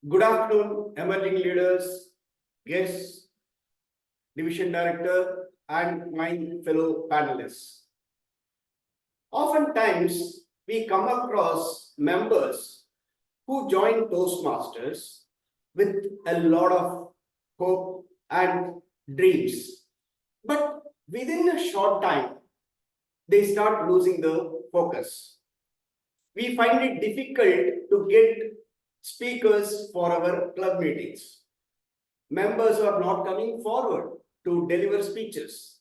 Good afternoon, emerging leaders, guests, division director, and my fellow panelists. Oftentimes, we come across members who join Toastmasters with a lot of hope and dreams. But within a short time, they start losing the focus. We find it difficult to get speakers for our club meetings. Members are not coming forward to deliver speeches.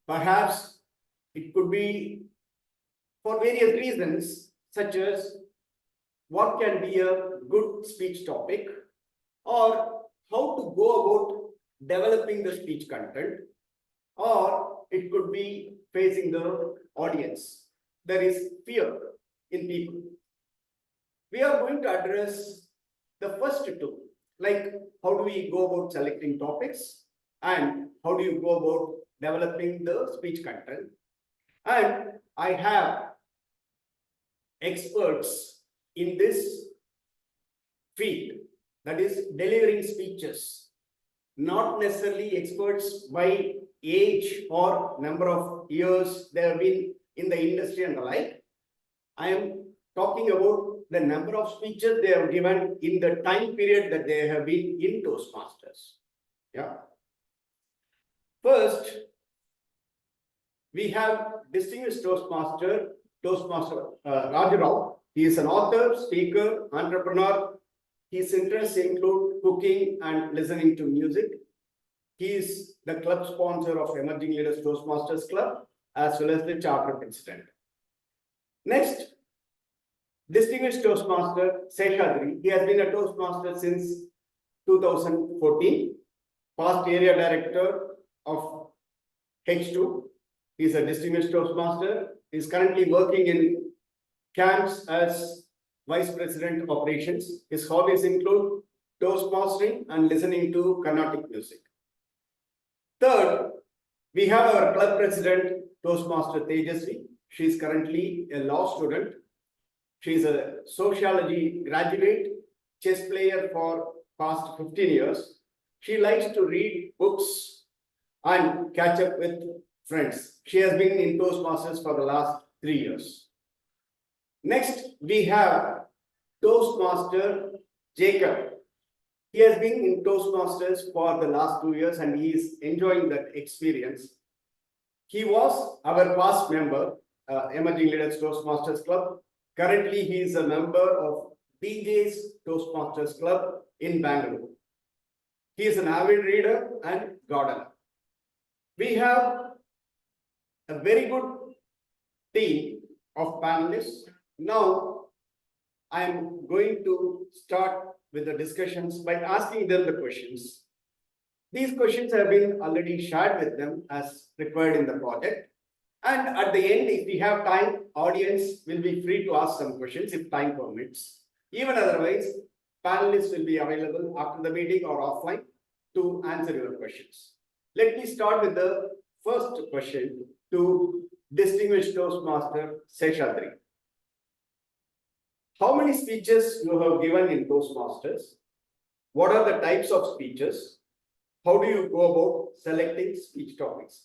Perhaps it could be for various reasons, such as what can be a good speech topic, or how to go about developing the speech content, or it could be facing the audience. There is fear in people. We are going to address the first two, like how do we go about selecting topics and how do you go about developing the speech content. And I have experts in this field, that is delivering speeches, not necessarily experts by age or number of years they have been in the industry and the like. I am talking about the number of speeches they have given in the time period that they have been in Toastmasters. Yeah. First, we have distinguished Toastmaster Raju. He is an author, speaker, entrepreneur. His interests include cooking and listening to music. He is the club sponsor of Emerging Leaders Toastmasters Club, as well as the charter president. Next, distinguished Toastmaster Seshadri. He has been a Toastmaster since 2014, past area director of H2. He is a distinguished Toastmaster. He is currently working in camps as Vice President Operations. His hobbies include Toastmastering and listening to Carnatic music. Third, we have our club president, Toastmaster Tejasvi. She is currently a law student. She is a sociology graduate, chess player for past 15 years. She likes to read books and catch up with friends. She has been in Toastmasters for the last 3 years. Next, we have Toastmaster Jacob. He has been in Toastmasters for the last 2 years and he is enjoying that experience. He was our past member, Emerging Leaders Toastmasters Club. Currently, he is a member of DJ's Toastmasters Club in Bangalore. He is an avid reader and gardener. We have a very good team of panelists. Now, I am going to start with the discussions by asking them the questions. These questions have been already shared with them as required in the project. And at the end, if we have time, audience will be free to ask some questions if time permits. Even otherwise, panelists will be available after the meeting or offline to answer your questions. Let me start with the first question to distinguished Toastmaster Seshadri. How many speeches you have given in Toastmasters? What are the types of speeches? How do you go about selecting speech topics?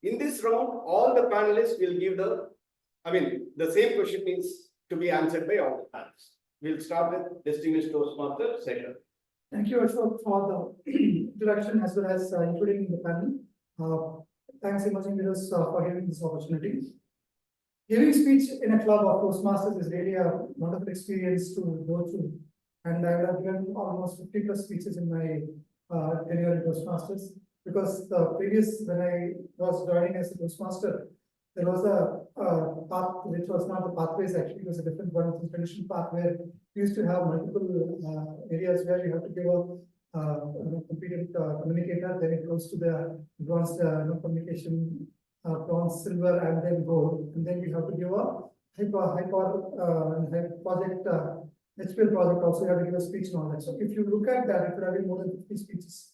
In this round, all the panelists will give the same question is to be answered by all the panelists. We'll start with distinguished Toastmaster Seshadri. Thank you, Ashok, for the introduction as well as including the panel. Thanks, Emerging Leaders, for giving this opportunity. Giving speech in a club of Toastmasters is really a wonderful experience to go through. And I have given almost 50 plus speeches in my tenure in Toastmasters. Because the previous, when I was joining as a Toastmaster, there was a path which was not the pathways, actually, it was a different one, it's a traditional path where we used to have multiple areas where you have to give a competent communicator, then it goes to the advanced communication, bronze, silver, and then gold, and then we have to give a high project, HPL project also, you have to give a speech and all that. So if you look at that, it could have been more than 50 speeches.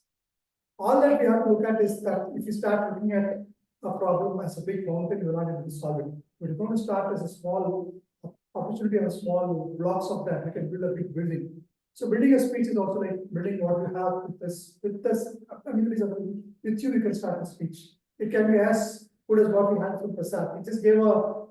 All that we have to look at is that if you start looking at a problem as a big mountain, you're not able to solve it. We're going to start as a small opportunity and small blocks of that. We can build a big building. So building a speech is also like building what you have with this communities of with you can start a speech. It can be as good as what we had from Prasad. It just gave a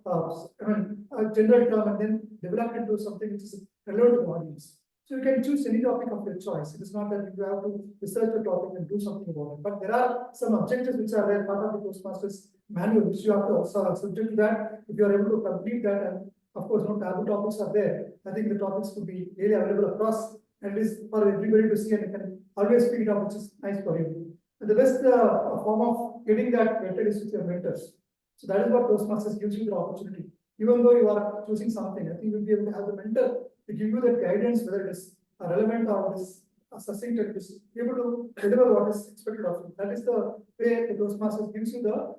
general term and then developed into something which is relevant to the audience. So you can choose any topic of your choice. It is not that you have to research a topic and do something about it. But there are some objectives which are there, part of the Toastmasters manual, which you have to also subject to that. If you are able to complete that, and of course, no taboo topics are there. I think the topics could be really available across, at least for everybody to see, and you can always pick it up, which is nice for you. And the best form of getting that vetted is with your mentors. So that is what Toastmasters gives you the opportunity. Even though you are choosing something, I think you'll be able to have the mentor to give you that guidance, whether it is relevant or it is succinct, and be able to deliver what is expected of you. That is the way the Toastmasters gives you the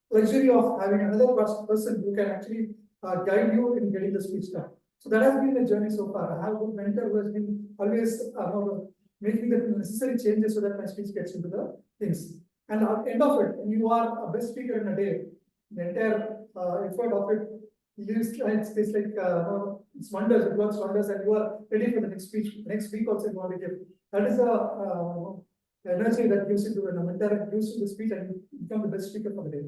luxury of having another person who can actually guide you in getting the speech done. So that has been the journey so far. I have a good mentor who has been always making the necessary changes so that my speech gets into the things. And at the end of it, when you are a best speaker in a day, the entire effort of it it's like it's wonders, it works wonders, and you are ready for the next speech. Next week also you want to give. That is the energy that gives into a mentor, gives to the speech, and you become the best speaker for the day.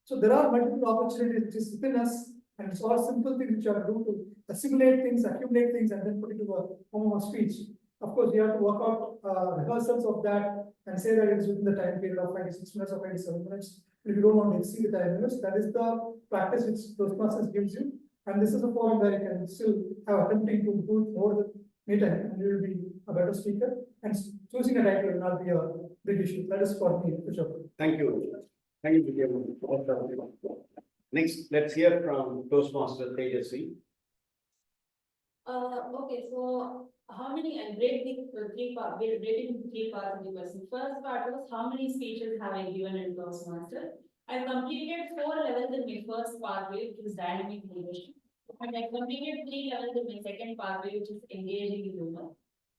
So there are multiple opportunities which is within us, and it's all simple things which you have to do to assimilate things, accumulate things, and then put it into a form of speech. Of course, you have to work out rehearsals of that and say that it is within the time period of 96 minutes or 97 minutes. If you don't want to exceed the time limits, that is the practice which Toastmasters gives you. And this is a forum where you can still have attempting to do more than me time, and you will be a better speaker. And choosing a title will not be a big issue. That is for me, Ashok. Thank you. Thank you, Vijay. Next, let's hear from Toastmaster Tejasvi. Okay, so how many, I'll break the three parts, we'll break it into three parts of the question. First part was how many speeches have I given in Toastmaster? I completed 4 levels in my first pathway, which is dynamic leadership. And I completed 3 levels in my second pathway, which is engaging humor.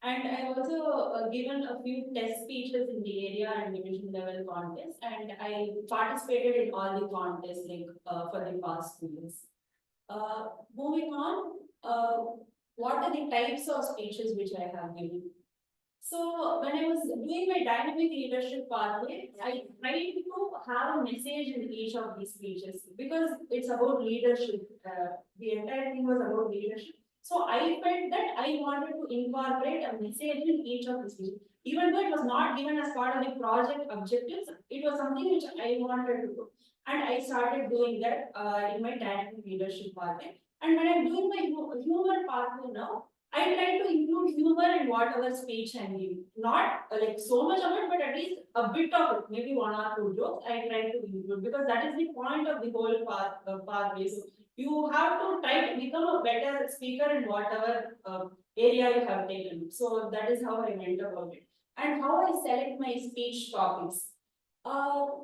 And I've also given a few test speeches in the area and division level contests, and I participated in all the contests like for the past 2 years. Moving on, what are the types of speeches which I have given? So when I was doing my dynamic leadership pathway, I tried to have a message in each of these speeches because it's about leadership. The entire thing was about leadership. So I felt that I wanted to incorporate a message in each of the speeches. Even though it was not given as part of the project objectives, it was something which I wanted to do. And I started doing that in my dynamic leadership pathway. And when I'm doing my humor pathway now, I try to include humor in whatever speech I'm giving. Not like so much of it, but at least a bit of it, maybe 1 or 2 jokes, I try to include because that is the point of the whole pathway. So you have to try to become a better speaker in whatever area you have taken. So that is how I went about it. And how I select my speech topics.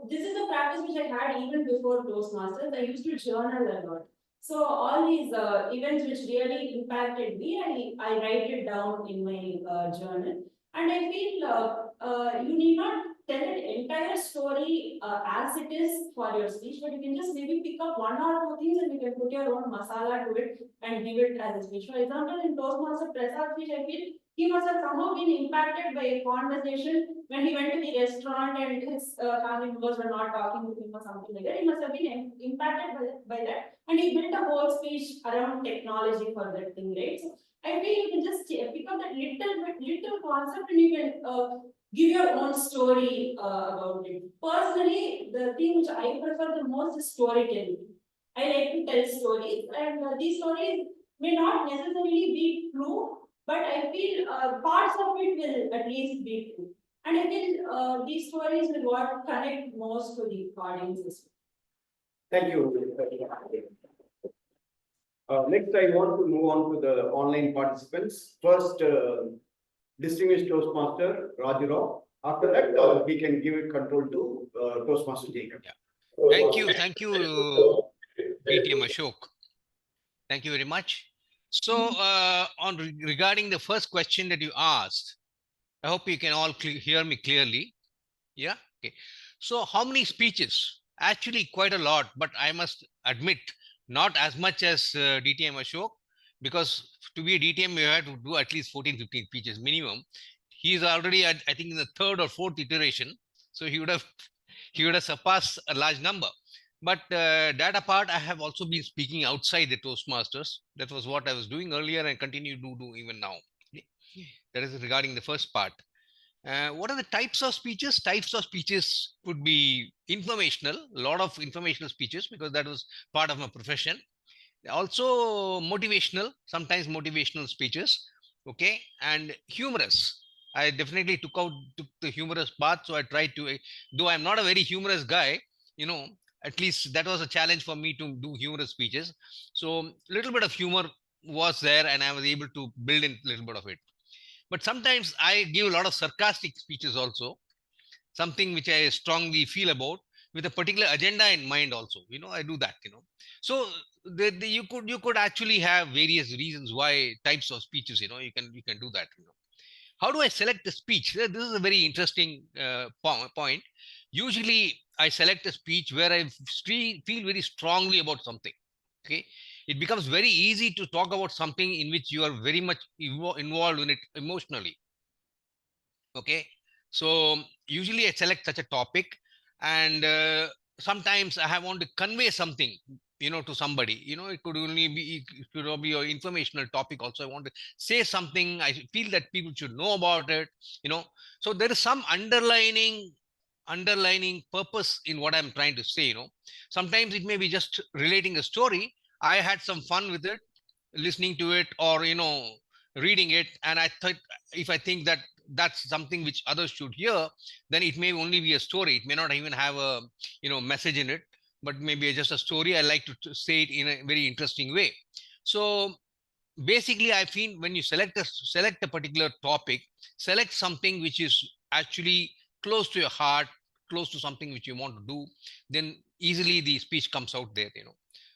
This is a practice which I had even before Toastmasters. I used to journal a lot. So all these events which really impacted me, I write it down in my journal. And I feel you need not tell an entire story as it is for your speech, but you can just maybe pick up 1 or 2 things and you can put your own masala to it and give it as a speech. For example, in Toastmaster Prasad speech, I feel he must have somehow been impacted by a conversation when he went to the restaurant and his family members were not talking with him or something like that. He must have been impacted by that. And he built a whole speech around technology for that thing, right? So I feel you can just pick up that little concept and you can give your own story about it. Personally, the thing which I prefer the most is storytelling. I like to tell stories, and these stories may not necessarily be true, but I feel parts of it will at least be true. And I feel these stories will what connect most to the audiences. Thank you. Next, I want to move on to the online participants. First, distinguished Toastmaster Raju. After that, we can give it control to Toastmaster Jacob. Yeah. Thank you, DTM Ashok. Thank you very much. So, regarding the first question that you asked, I hope you can all hear me clearly. Yeah. Okay. So, how many speeches? Actually, quite a lot, but I must admit, not as much as DTM Ashok, because to be a DTM, you have to do at least 14, 15 speeches minimum. He is already at, I think, in the third or fourth iteration. So he would have surpassed a large number. But that apart, I have also been speaking outside the Toastmasters. That was what I was doing earlier and continue to do even now. That is regarding the first part. What are the types of speeches? Types of speeches could be informational, a lot of informational speeches, because that was part of my profession. Also motivational, sometimes motivational speeches, okay, and humorous. I definitely took the humorous path, so I tried to, though I'm not a very humorous guy, you know, at least that was a challenge for me to do humorous speeches. So a little bit of humor was there, and I was able to build in a little bit of it. But sometimes I give a lot of sarcastic speeches also, something which I strongly feel about with a particular agenda in mind also. I do that, So you could actually have various reasons why types of speeches, you can do that. How do I select the speech? This is a very interesting point. Usually I select a speech where I feel very strongly about something. Okay. It becomes very easy to talk about something in which you are very much involved in it emotionally. Okay. So usually I select such a topic, and sometimes I want to convey something, to somebody. It could only be, it could be an informational topic also. I want to say something. I feel that people should know about it. So there is some underlining purpose in what I'm trying to say. Sometimes it may be just relating a story. I had some fun with it, listening to it, or reading it, and I thought, if I think that that's something which others should hear, then it may only be a story. It may not even have a message in it, but maybe just a story. I like to say it in a very interesting way. So basically, I feel when you select a particular topic, select something which is actually close to your heart, close to something which you want to do, then easily the speech comes out there.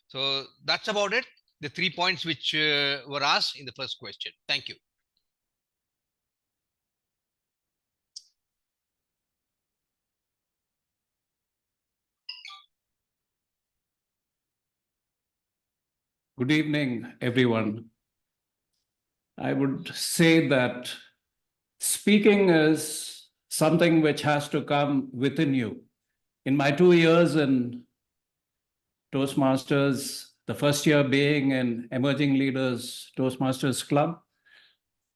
So that's about it. The 3 points which were asked in the first question. Thank you. Good evening, everyone. I would say that speaking is something which has to come within you. In my 2 years in Toastmasters, the first year being in Emerging Leaders Toastmasters Club,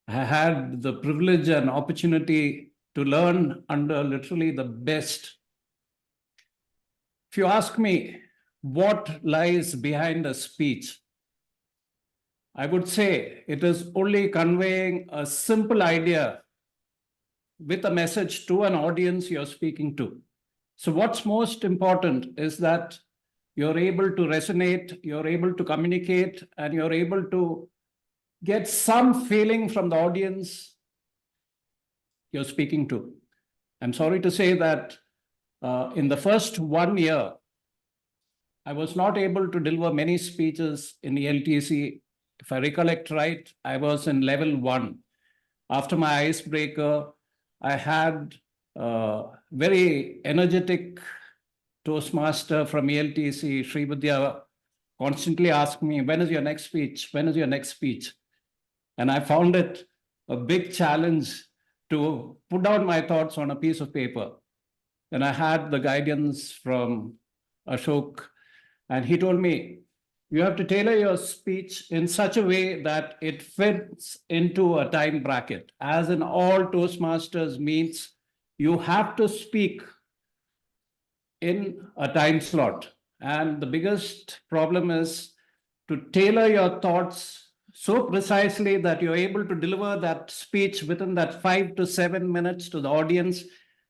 I had the privilege and opportunity to learn under literally the best. If you ask me what lies behind a speech, I would say it is only conveying a simple idea with a message to an audience you're speaking to. So what's most important is that you're able to resonate, you're able to communicate, and you're able to get some feeling from the audience you're speaking to. I'm sorry to say that in the first 1 year, I was not able to deliver many speeches in the LTC. If I recollect right, I was in level 1. After my icebreaker, I had a very energetic Toastmaster from ELTC, Sri Vidya, constantly ask me, when is your next speech? When is your next speech? And I found it a big challenge to put down my thoughts on a piece of paper. And I had the guidance from Ashok, and he told me, you have to tailor your speech in such a way that it fits into a time bracket. As in all Toastmasters meets, you have to speak in a time slot. And the biggest problem is to tailor your thoughts so precisely that you're able to deliver that speech within that 5 to 7 minutes to the audience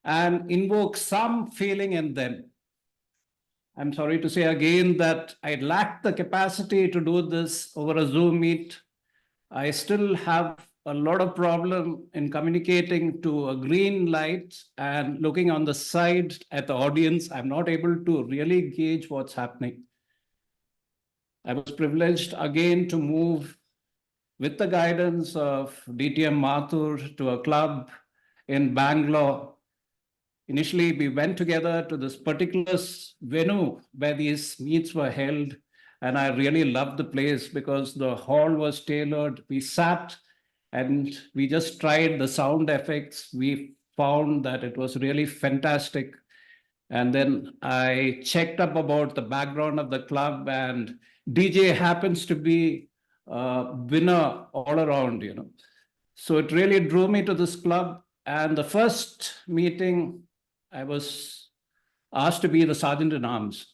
and invoke some feeling in them. I'm sorry to say again that I lack the capacity to do this over a Zoom meet. I still have a lot of problem in communicating to a green light and looking on the side at the audience. I'm not able to really gauge what's happening. I was privileged again to move with the guidance of DTM Mathur to a club in Bangalore. Initially, we went together to this particular venue where these meets were held, And I really loved the place because the hall was tailored. We sat and we just tried the sound effects. We found that it was really fantastic. And then I checked up about the background of the club, and DJ happens to be a winner all around, you know. So it really drew me to this club. And the first meeting, I was asked to be the sergeant in arms.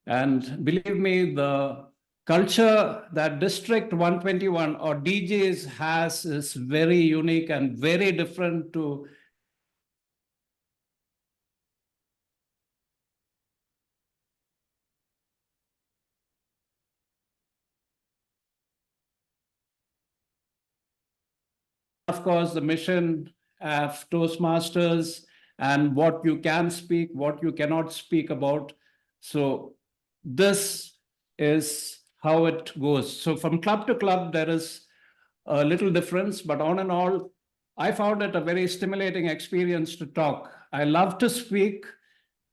And believe me, the culture that District 121 or DJs has is very unique and very different to of course, the mission of Toastmasters and what you can speak, what you cannot speak about. So this is how it goes. So from club to club, there is a little difference, but on and all, I found it a very stimulating experience to talk. I love to speak.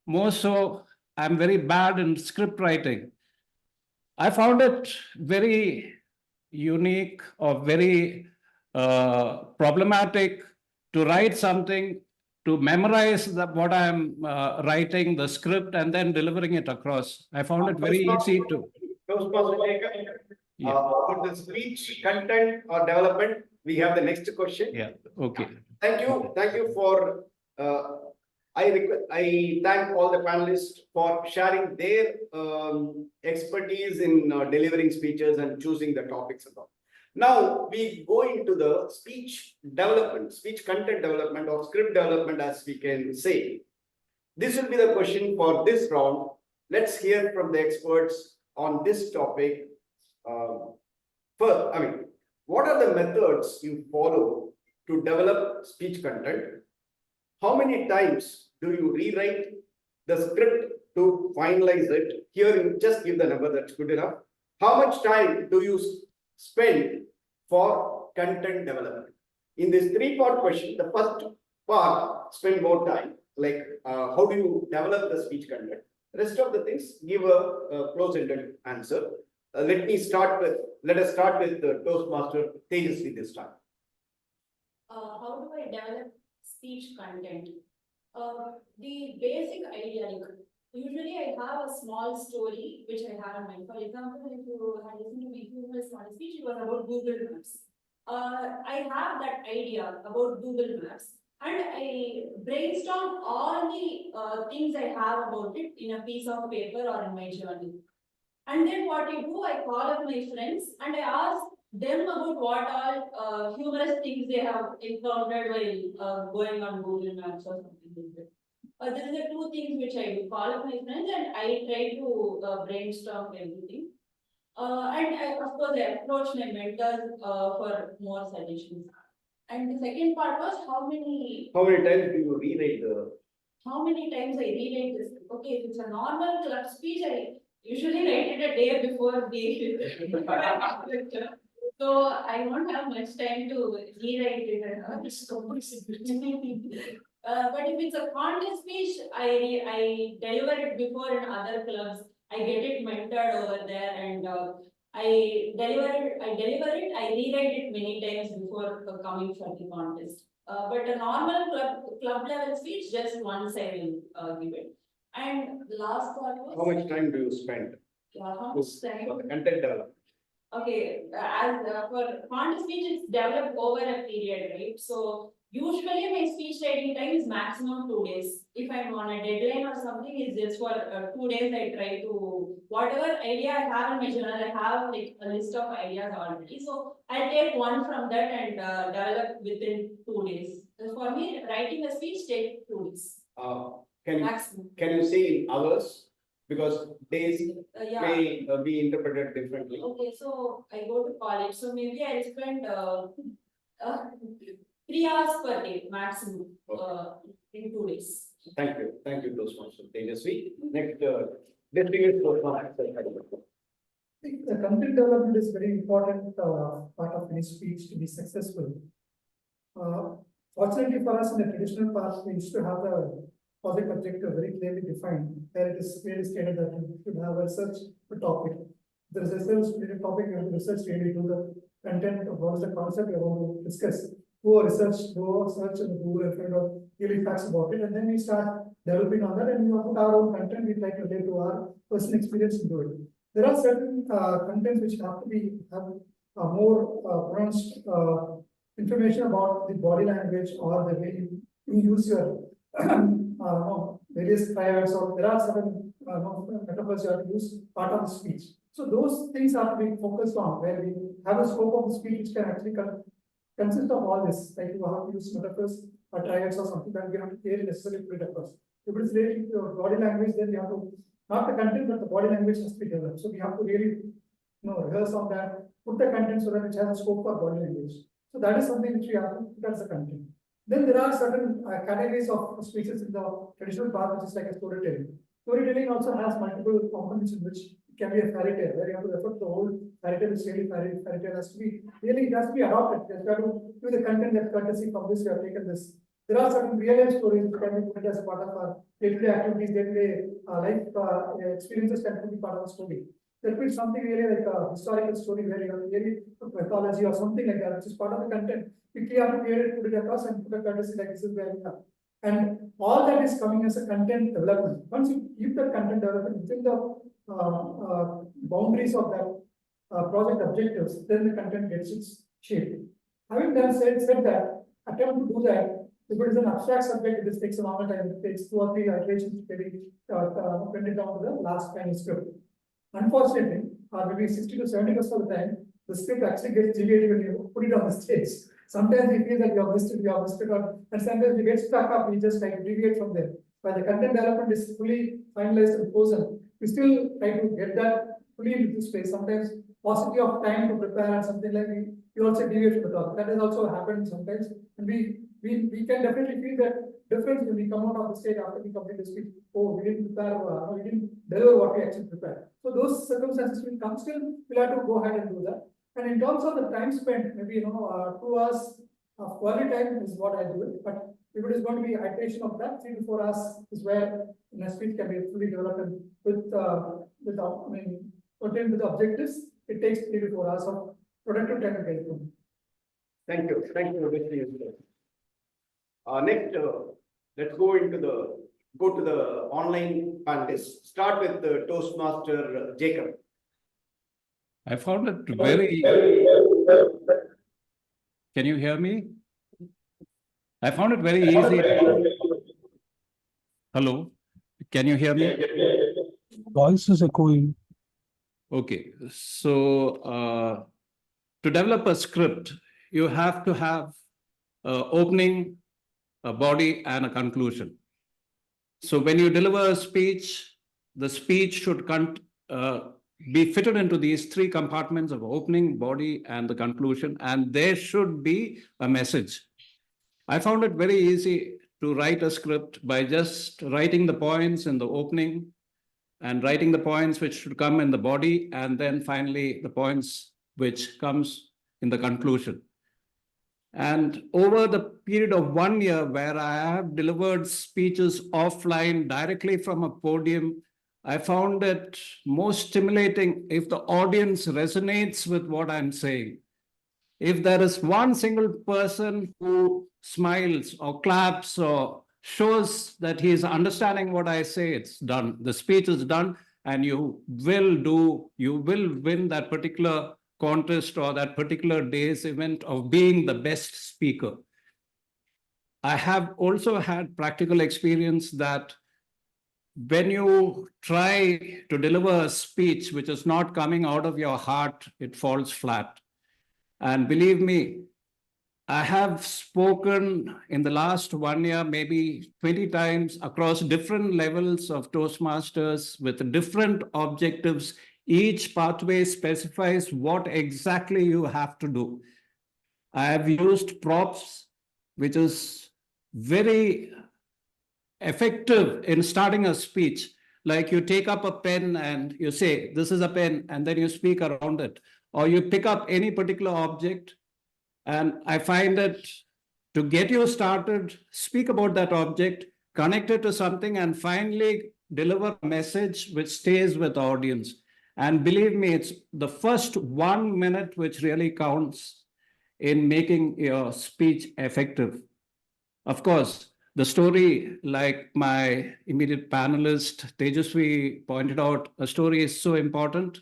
More so, I'm very bad in script writing. I found it very unique or very problematic to write something, to memorize what I'm writing, the script, and then delivering it across. I found it very easy to. For the speech content or development, we have the next question. Yeah. Okay. Thank you for. I thank all the panelists for sharing their expertise in delivering speeches and choosing the topics about. Now we go into the speech development, speech content development or script development, as we can say. This will be the question for this round. Let's hear from the experts on this topic. First, what are the methods you follow to develop speech content? How many times do you rewrite the script to finalize it? Here, you just give the number, that's good enough. How much time do you spend for content development? In this three-part question, the first part, spend more time, like how do you develop the speech content? Rest of the things, give a close-ended answer. Let us start with the Toastmaster Tejasvi this time. How do I develop speech content? The basic idea, like, usually I have a small story which I have in mind. For example, if you had listened to me Google's small speech, it was about Google Maps. I have that idea about Google Maps, and I brainstorm all the things I have about it in a piece of paper or in my journal. And then what I do, I call up my friends and I ask them about what all humorous things they have encountered while going on Google Maps or something like that. These are the two things which I do. Call up my friends and I try to brainstorm everything. And of course, I approach my mentors for more suggestions. And the second part was how many times do you rewrite the? How many times I rewrite this? Okay, if it's a normal club speech, I usually write it a day before the so I won't have much time to rewrite it. But if it's a contest speech, I deliver it before in other clubs. I get it mentored over there, and I deliver it. I rewrite it many times before coming for the contest. But a normal club level speech, just once I will give it. And the last part was. How much time do you spend? How much time? For the content development. Okay, as for contest speech, it's developed over a period, right? So usually my speech writing time is maximum 2 days. If I'm on a deadline or something, it's just for 2 days. I try to whatever idea I have in my journal, I have like a list of ideas already. So I'll take one from that and develop within 2 days. So for me, writing a speech takes 2 days. Can you say in hours? Because days Yeah. may be interpreted differently. Okay, so I go to college, so maybe I spend 3 hours per day maximum in 2 days. Thank you Toastmaster Tejasvi. Next, distinguished Toastmaster. I think the content development is very important part of any speech to be successful. Fortunately for us in the traditional path, we used to have the project objective very clearly defined, where it is clearly stated that we should have a research topic. There is a research topic, you have to research really do the content of what is the concept you want to discuss. Go search and Google and find out really facts about it, and then we start developing on that, and we put our own content, we try to relate to our personal experience into it. There are certain contents which have to have more pronounced information about the body language or the way you use your various triads, or there are certain metaphors you have to use part of the speech. So those things are to be focused on, where we have a scope of the speech which can actually consist of all this. Like you have to use metaphors or triads or something that we have to clearly necessarily put it across. If it is related to your body language, then you have to, not the content, but the body language has to be developed. So we have to really rehearse on that, put the content so that it has a scope for body language. So that is something which we have to put as a content. Then there are certain categories of speeches in the traditional path, which is like a storytelling. Storytelling also has multiple components in which it can be a fairy tale, where you have to refer to the whole fairy tale, fairy tale has to be, really it has to be adopted. You have to do the content that courtesy from this, you have taken this. There are certain real life stories which can be put as a part of our day-to-day activities, day-to-day life experiences can be part of the story. There could be something really like a historical story where you have really put mythology or something like that, which is part of the content. Quickly have to create it, put it across, and put a courtesy like this is where we are. And all that is coming as a content development. Once you keep that content development within the boundaries of that project objectives, then the content gets its shape. Having said that, attempt to do that. If it is an abstract subject, this takes a longer time. It takes 2 or 3 iterations to get it printed down to the last final script. Unfortunately, maybe 60 to 70% of the time, the script actually gets deviated when you put it on the stage. Sometimes we feel that you have missed it, and sometimes we get stuck up, we just try to deviate from there. While the content development is fully finalized and frozen, we still try to get that fully into this space. Sometimes paucity of time to prepare and something like we also deviate from the topic. That has also happened sometimes, and we can definitely feel that difference when we come out of the stage after we complete the speech. Oh, we didn't prepare, we didn't deliver what we actually prepared. So those circumstances will come. Still, we'll have to go ahead and do that. And in terms of the time spent, maybe 2 hours of quality time is what I do it. But if it is going to be iteration of that, 3 to 4 hours is where a speech can be fully developed, and with pertaining to the objectives, it takes 3 to 4 hours of productive time to get it done. Thank you. Thank you, Raju. Next, let's go to the online panelists. Start with the Toastmaster Jacob. I found it very. Can you hear me? I found it very easy. Hello, can you hear me? Voice is echoing. Okay, so to develop a script, you have to have an opening, a body, and a conclusion. So when you deliver a speech, the speech should be fitted into these 3 compartments of opening, body, and the conclusion, and there should be a message. I found it very easy to write a script by just writing the points in the opening and writing the points which should come in the body, and then finally the points which comes in the conclusion. And over the period of 1 year, where I have delivered speeches offline directly from a podium, I found it most stimulating if the audience resonates with what I'm saying. If there is one single person who smiles or claps or shows that he is understanding what I say, it's done. The speech is done, and you will win that particular contest or that particular day's event of being the best speaker. I have also had practical experience that when you try to deliver a speech which is not coming out of your heart, it falls flat. And believe me, I have spoken in the last 1 year, maybe 20 times across different levels of Toastmasters with different objectives. Each pathway specifies what exactly you have to do. I have used props, which is very effective in starting a speech. Like you take up a pen and you say, this is a pen, and then you speak around it. Or you pick up any particular object, and I find that to get you started, speak about that object, connect it to something, and finally deliver a message which stays with the audience. And believe me, it's the first 1 minute which really counts in making your speech effective. Of course, the story, like my immediate panelist Tejasvi pointed out, a story is so important.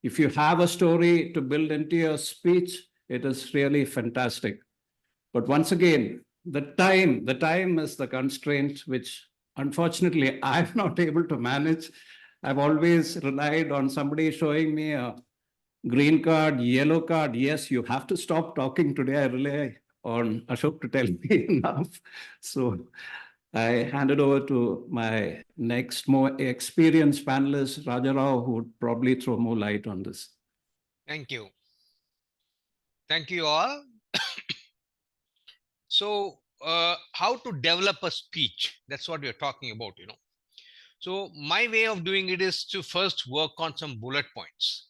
If you have a story to build into your speech, it is really fantastic. But once again, the time is the constraint, which unfortunately I'm not able to manage. I've always relied on somebody showing me a green card, yellow card. Yes, you have to stop talking today. I rely on Ashok to tell me enough. So I hand it over to my next more experienced panelist, Rajarao, who would probably throw more light on this. Thank you. Thank you all. So, how to develop a speech? That's what we're talking about, So my way of doing it is to first work on some bullet points.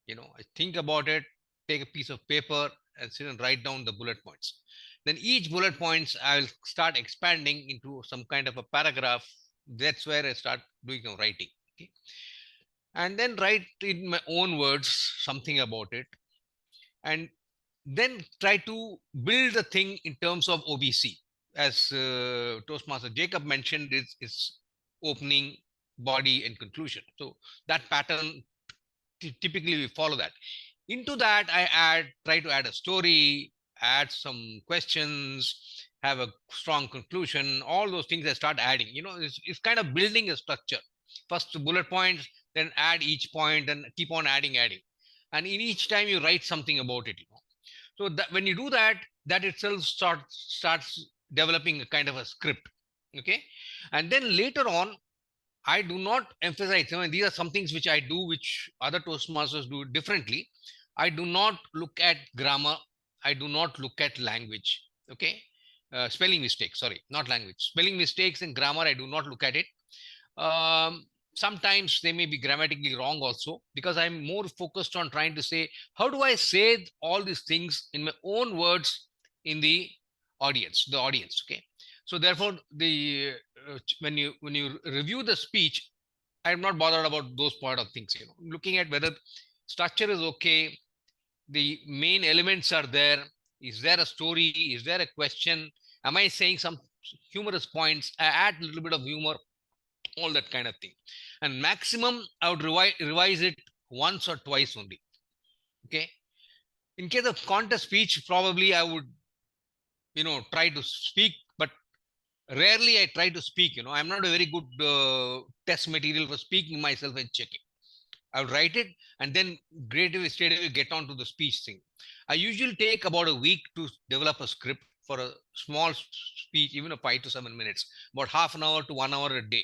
I think about it, take a piece of paper and sit and write down the bullet points. Then each bullet points, I'll start expanding into some kind of a paragraph. That's where I start doing some writing. Okay. And then write in my own words something about it. And then try to build the thing in terms of OBC. As Toastmaster Jacob mentioned, it's opening, body, and conclusion. So that pattern, typically we follow that. Into that, try to add a story, add some questions, have a strong conclusion. All those things I start adding. It's kind of building a structure. First the bullet points, then add each point, and keep on adding. And in each time you write something about it. So that when you do that, that itself starts developing a kind of a script. Okay. And then later on, I do not emphasize, these are some things which I do, which other Toastmasters do differently. I do not look at grammar. I do not look at language. Okay. Spelling mistakes, sorry, not language. Spelling mistakes and grammar, I do not look at it. Sometimes they may be grammatically wrong also, because I'm more focused on trying to say, how do I say all these things in my own words in the audience, okay? So therefore, when you review the speech, I'm not bothered about those part of things, looking at whether structure is okay, the main elements are there, is there a story, is there a question, am I saying some humorous points, I add a little bit of humor, all that kind of thing. And maximum, I would revise it once or twice only. Okay. In case of contest speech, probably I would, try to speak, but rarely I try to speak. I'm not a very good test material for speaking myself and checking. I would write it and then straight away get on to the speech thing. I usually take about a week to develop a script for a small speech, even a 5 to 7 minutes, about half an hour to 1 hour a day.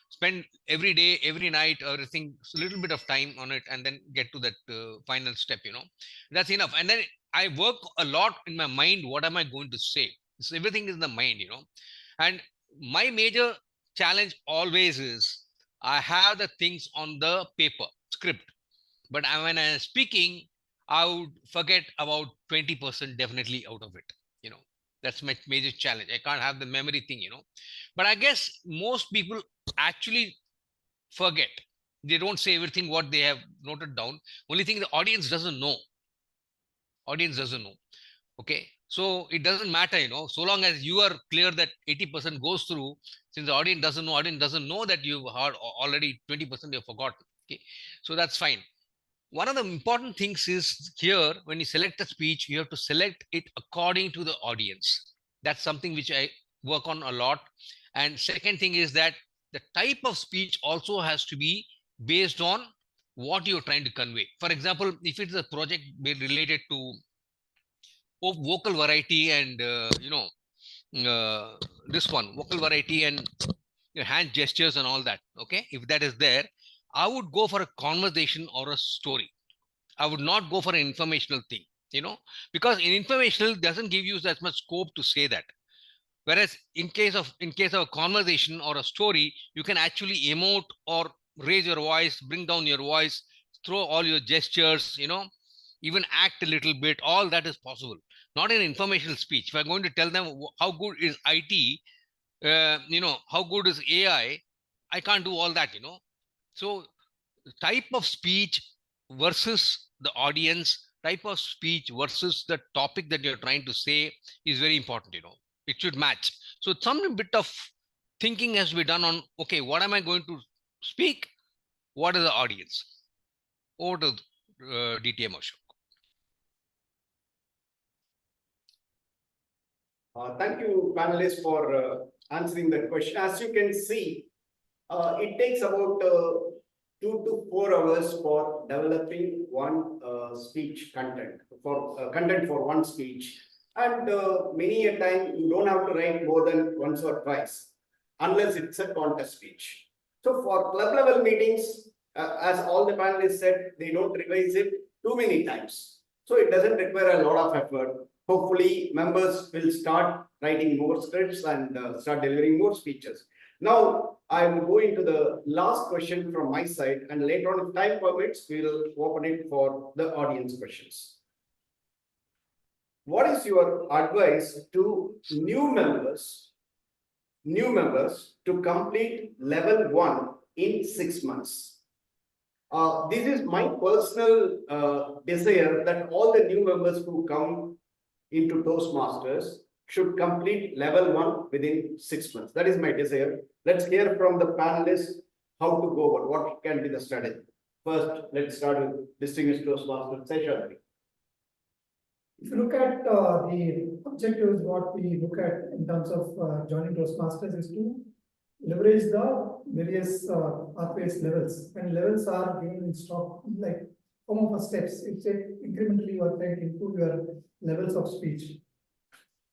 Spend every day, every night, everything, a little bit of time on it, and then get to that final step. That's enough. And then I work a lot in my mind. What am I going to say? So everything is in the mind. And my major challenge always is I have the things on the paper script, but when I'm speaking, I would forget about 20% definitely out of it. That's my major challenge. I can't have the memory thing. But I guess most people actually forget. They don't say everything what they have noted down. Only thing the audience doesn't know. Okay. So it doesn't matter, so long as you are clear that 80% goes through, since the audience doesn't know that you've heard already 20% you've forgotten. Okay. So that's fine. One of the important things is here, when you select a speech, you have to select it according to the audience. That's something which I work on a lot. And second thing is that the type of speech also has to be based on what you're trying to convey. For example, if it's a project related to vocal variety and, this one, vocal variety and hand gestures and all that. Okay. If that is there, I would go for a conversation or a story. I would not go for an informational thing, because in informational doesn't give you that much scope to say that. Whereas in case of a conversation or a story, you can actually emote or raise your voice, bring down your voice, throw all your gestures, even act a little bit. All that is possible. Not in informational speech. If I'm going to tell them how good is IT, how good is AI, I can't do all that, So type of speech versus the audience, type of speech versus the topic that you're trying to say is very important, It should match. So some bit of thinking has to be done on, okay, what am I going to speak? What is the audience? Over to DTM Ashok. Thank you, panelists, for answering that question. As you can see, it takes about 2 to 4 hours for developing one speech content for one speech. And many a time you don't have to write more than once or twice, unless it's a contest speech. So for club level meetings, as all the panelists said, they don't revise it too many times. So it doesn't require a lot of effort. Hopefully, members will start writing more scripts and start delivering more speeches. Now, I will go into the last question from my side, and later on, if time permits, we will open it for the audience questions. What is your advice to new members to complete level 1 in 6 months? This is my personal desire that all the new members who come into Toastmasters should complete level 1 within 6 months. That is my desire. Let's hear from the panelists how to go about what can be the strategy. First, let's start with distinguished Toastmaster Seshadri. If you look at the objectives, what we look at in terms of joining Toastmasters is to leverage the various pathways levels, and levels are given in stock like form of steps. It's incrementally you are trying to improve your levels of speech.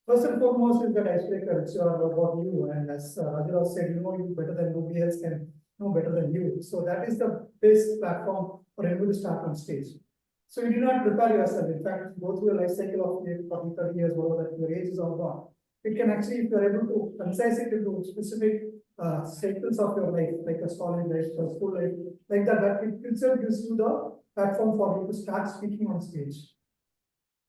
First and foremost is that icebreaker. It's about you, and as Raju said, you know you better than nobody else can know better than you. So that is the base platform for everybody to start on stage. So you do not prepare yourself. In fact, go through a life cycle of 40, 30 years, whatever that your age is all gone. It can actually, if you are able to concise it into specific cycles of your life, like a college life, a school life, like that it itself gives you the platform for you to start speaking on stage.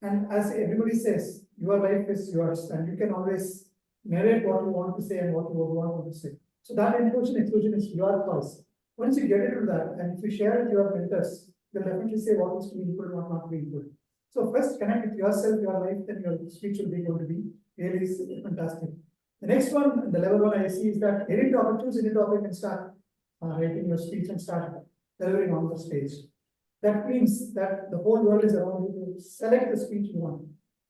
And as everybody says, your life is yours, and you can always narrate what you want to say and what you want to say. So that exclusion is your choice. Once you get into that, and if you share with your mentors, they'll definitely say what is to be included, what not to be included. So first connect with yourself, your life, then your speech will be going to be really fantastic. The next one, the level 1 I see is that any topic, choose any topic and start writing your speech and start delivering on the stage. That means that the whole world is around you to select the speech you want.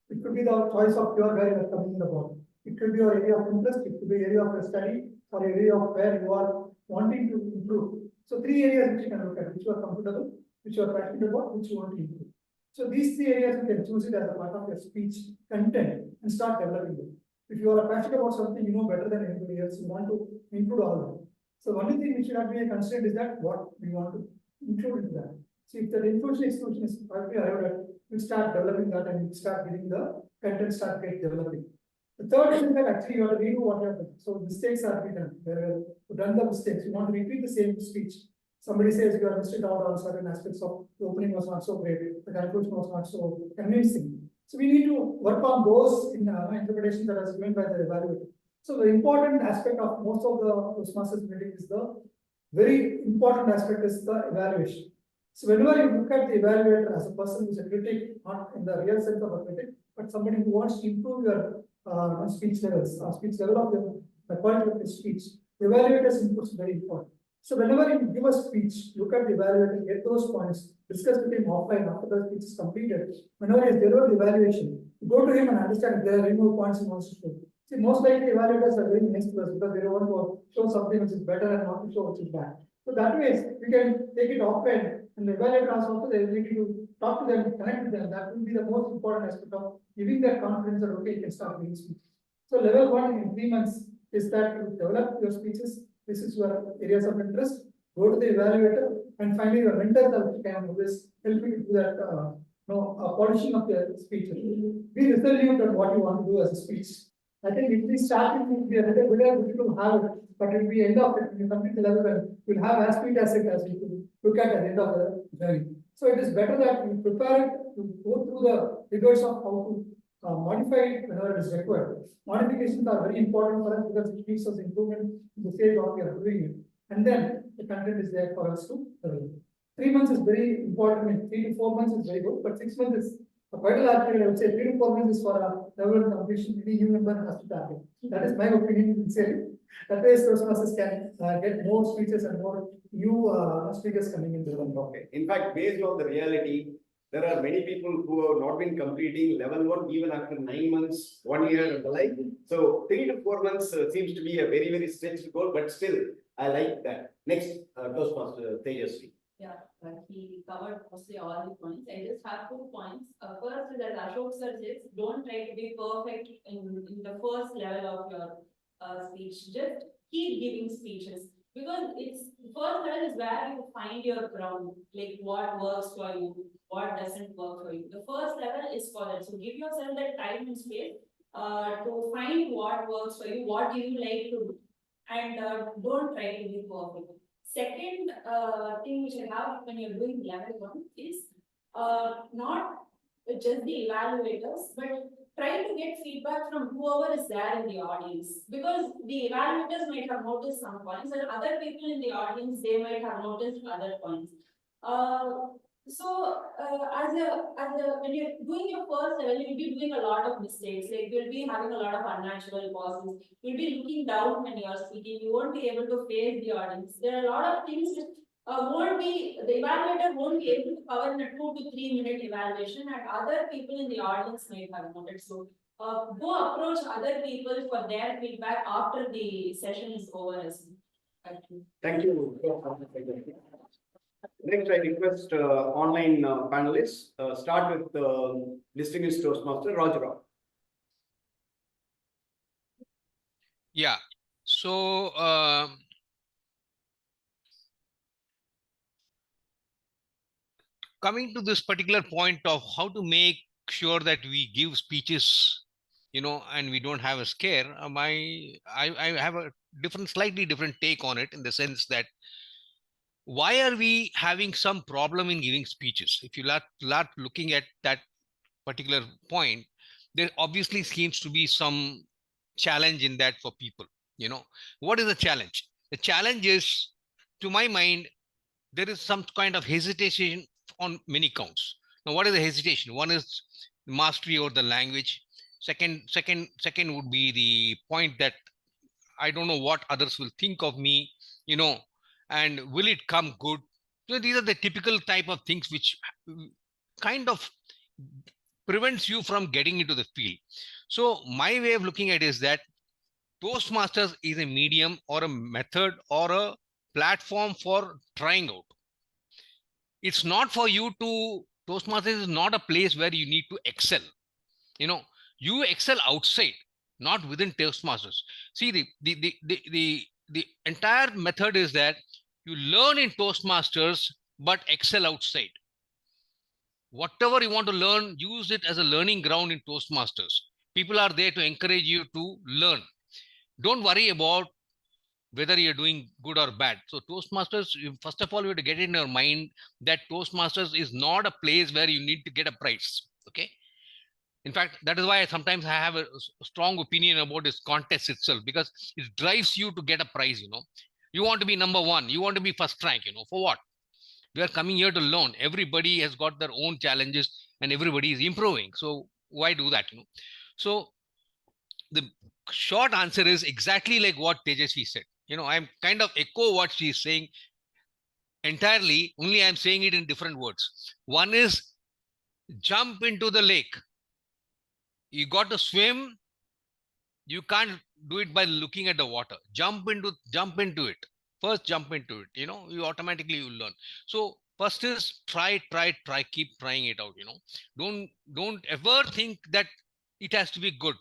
It could be the choice of your where you are coming about. It could be your area of interest, it could be area of your study, or area of where you are wanting to improve. So 3 areas which you can look at, which you are comfortable, which you are passionate about, which you want to improve. So these 3 areas you can choose it as a part of your speech content and start developing it. If you are passionate about something you know better than anybody else, you want to include all of them. So the only thing which should not be a constraint is that what we want to include into that. So if the inclusion exclusion is partly arrived at, we start developing that and we start getting the content start get developing. The third is that actually you have to redo what you have done. So mistakes are being done. Where you've done the mistakes, you want to repeat the same speech. Somebody says you are missed out on certain aspects of the opening was not so great, the conclusion was not so convincing. So we need to work on those in interpretation that is given by the evaluator. So the important aspect of most of the Toastmasters meeting is the very important aspect is the evaluation. So whenever you look at the evaluator as a person who is a critic, not in the real sense of a critic, but somebody who wants to improve your speech levels, speech level of the quality of your speech, the evaluator's input is very important. So whenever you give a speech, look at the evaluator, get those points, discuss with him offline after the speech is completed. Whenever he has delivered the evaluation, go to him and understand if there are any more points he wants to show. See, most likely evaluators are very nice to us because they don't want to show something which is better and not to show which is bad. So that way, we can take it offline, and the evaluator has also the ability to talk to them, connect with them. That will be the most important aspect of giving that confidence that okay, you can start giving speech. So level 1 in 3 months is that you develop your speeches. This is your areas of interest. Go to the evaluator, and finally your mentor can always help you to do that polishing of your speech. Be resolute on what you want to do as a speech. I think if we start it, it will be a little bit difficult to have it, but it will be end of it. When you complete the level, and you'll have as sweet as it as you can look at the end of the journey. So it is better that you prepare it to go through the rigors of how to modify it whenever it is required. Modifications are very important for us because it gives us improvement in the stage what we are doing it. And then the content is there for us to develop. 3 months is very important. I mean, 3 to 4 months is very good, but 6 months is quite a large period. I would say 3 to 4 months is for a level completion. Any new member has to target. That is my opinion sincerely. That way, Toastmasters can get more speeches and more new speakers coming into the room. Okay. In fact, based on the reality, there are many people who have not been completing level 1 even after 9 months, 1 year and the like. So 3 to 4 months seems to be a very, very stretched goal, but still, I like that. Next, Toastmaster Tejasvi. Yeah, he covered mostly all the points. I just have 2 points. First is that Ashok sir says, don't try to be perfect in the first level of your speech. Just keep giving speeches. Because it's first level is where you find your ground, like what works for you, what doesn't work for you. The first level is for that. So give yourself that time and space to find what works for you, what do you like to do, and don't try to be perfect. Second thing which I have when you're doing level 1 is not just the evaluators, but try to get feedback from whoever is there in the audience. Because the evaluators might have noticed some points, and other people in the audience, they might have noticed other points. When you're doing your first level, you'll be doing a lot of mistakes. Like you'll be having a lot of unnatural pauses. You'll be looking down when you're speaking. You won't be able to face the audience. There are a lot of things which the evaluator won't be able to cover in a 2 to 3 minute evaluation, and other people in the audience might have noted. So go approach other people for their feedback after the session is over. Thank you. Next, I request online panelists, start with distinguished Toastmaster Raju. Yeah. So, coming to this particular point of how to make sure that we give speeches, and we don't have a scare, I have a slightly different take on it, in the sense that why are we having some problem in giving speeches? If you start looking at that particular point, there obviously seems to be some challenge in that for people. What is the challenge? The challenge is, to my mind, there is some kind of hesitation on many counts. Now, what is the hesitation? One is mastery over the language. Second would be the point that I don't know what others will think of me, and will it come good? So these are the typical type of things which kind of prevents you from getting into the field. So my way of looking at it is that Toastmasters is a medium or a method or a platform for trying out. It's not for you to, Toastmasters is not a place where you need to excel. You excel outside, not within Toastmasters. See, the entire method is that you learn in Toastmasters, but excel outside. Whatever you want to learn, use it as a learning ground in Toastmasters. People are there to encourage you to learn. Don't worry about whether you're doing good or bad. So Toastmasters, first of all, you have to get in your mind that Toastmasters is not a place where you need to get a prize. Okay. In fact, that is why sometimes I have a strong opinion about this contest itself, because it drives you to get a prize. You want to be number 1, you want to be first rank, for what? We are coming here to learn. Everybody has got their own challenges and everybody is improving. So why do that? So the short answer is exactly like what Tejasvi said. I'm kind of echo what she's saying entirely, only I'm saying it in different words. One is jump into the lake. You got to swim. You can't do it by looking at the water. Jump into it. First jump into it. You automatically you learn. So first is try, keep trying it out. Don't ever think that it has to be good.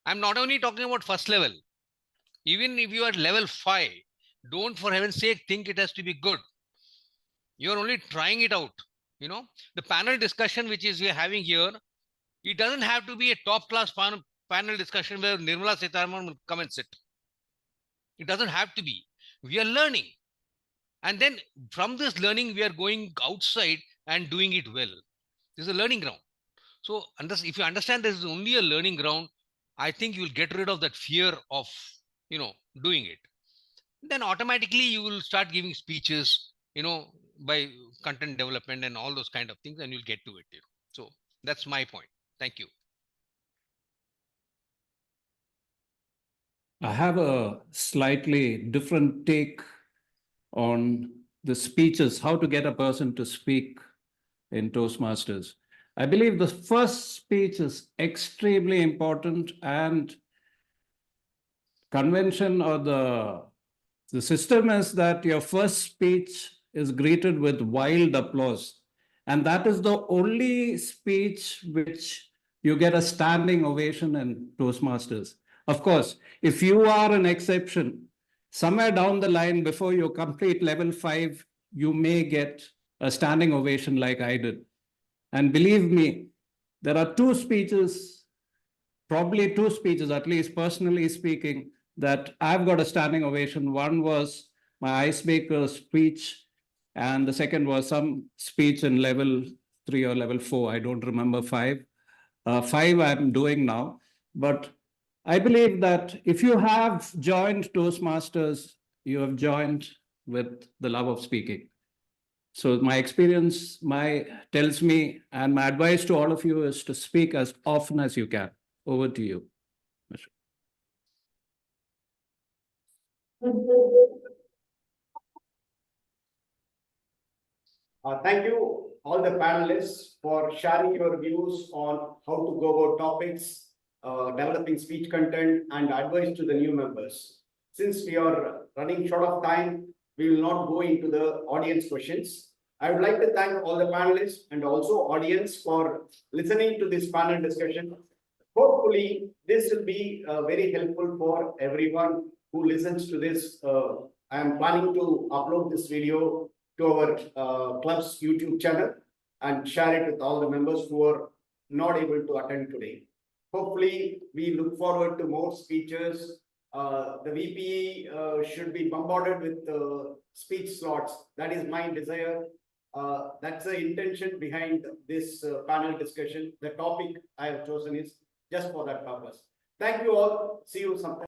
I'm not only talking about first level. Even if you are level 5, don't for heaven's sake think it has to be good. You're only trying it out. The panel discussion which is we're having here, it doesn't have to be a top class panel discussion where Nirmala Sitharaman will come and sit. It doesn't have to be. We are learning. And then from this learning, we are going outside and doing it well. This is a learning ground. So if you understand this is only a learning ground, I think you will get rid of that fear of, doing it. Then automatically you will start giving speeches, by content development and all those kind of things, and you'll get to it. So that's my point. Thank you. I have a slightly different take on the speeches, how to get a person to speak in Toastmasters. I believe the first speech is extremely important, and convention or the system is that your first speech is greeted with wild applause. And that is the only speech which you get a standing ovation in Toastmasters. Of course, if you are an exception, somewhere down the line before you complete level 5, you may get a standing ovation like I did. And believe me, there are probably two speeches, at least personally speaking, that I've got a standing ovation. One was my icebreaker speech, and the second was some speech in level 3 or level 4. I don't remember 5. 5 I'm doing now. But I believe that if you have joined Toastmasters, you have joined with the love of speaking. So my experience tells me, and my advice to all of you is to speak as often as you can. Over to you. Thank you, all the panelists, for sharing your views on how to go about topics, developing speech content, and advice to the new members. Since we are running short of time, we will not go into the audience questions. I would like to thank all the panelists and also audience for listening to this panel discussion. Hopefully, this will be very helpful for everyone who listens to this. I am planning to upload this video to our club's YouTube channel and share it with all the members who are not able to attend today. Hopefully, we look forward to more speeches. The VP should be bombarded with speech slots. That is my desire. That's the intention behind this panel discussion. The topic I have chosen is just for that purpose. Thank you all. See you sometime.